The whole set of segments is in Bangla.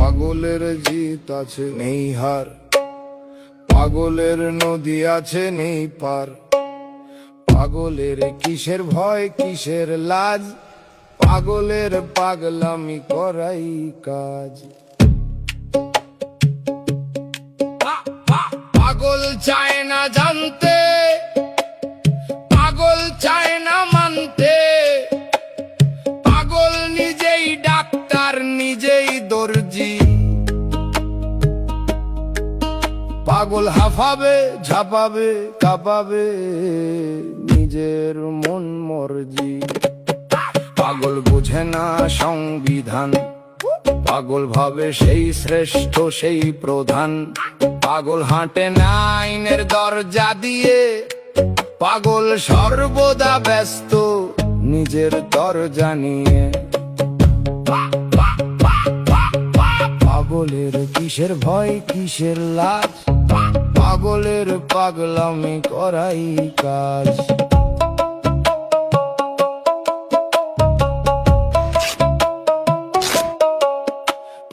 পাগলের জিত আছে নেই হার, পাগলের নদী আছে নেই পার। পাগলের কিসের ভয় কিসের লাজ, পাগলের পাগলামি করাই কাজ। পাগল চায় না জানতে, পাগল চায় না মানতে, পাগল নিজেই ডাক্তার নিজেই দর্জি। পাগল হাঁফাবে ঝাঁপাবে কাঁপাবে নিজের মন মর্জি। পাগল বোঝে না সংবিধান, পাগল ভাবে সেই শ্রেষ্ঠ সেই প্রধান। পাগল হাঁটে না আইনের দরজা দিয়ে, পাগল সর্বদা ব্যস্ত নিজের দরজা নিয়ে। পাগলের কিসের ভয় কিসের লাজ, পাগলের পাগলামি করাই কাজ।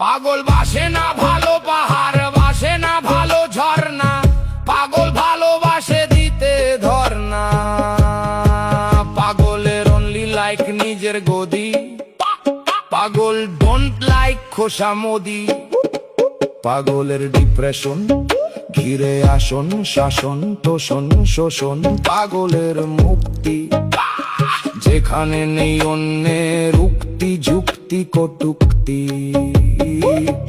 পাগল বাসে না ভালো পাহাড়, বাসে না ভালো ঝর্ণা, পাগল ভালোবাসে দিতে ধর্ণা। পাগলের অনলি লাইক নিজের গদি, পাগল ডোন্ট লাইক খোসামদি। পাগলের ডিপ্রেশন ঘিরে আসন শাসন তোষণ শোষণ। পাগলের মুক্তি যেখানে নেই অন্যের উক্তি যুক্তি কটুক্তি।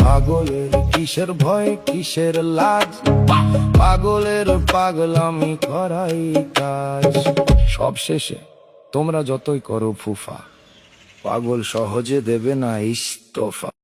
পাগলের কিসের ভয় কিসের লাজ, পাগলের পাগলামি করাই কাজ। সবশেষে তোমরা যতই করো ফুফা, পাগল সহজে দেবে না ইস্তফা।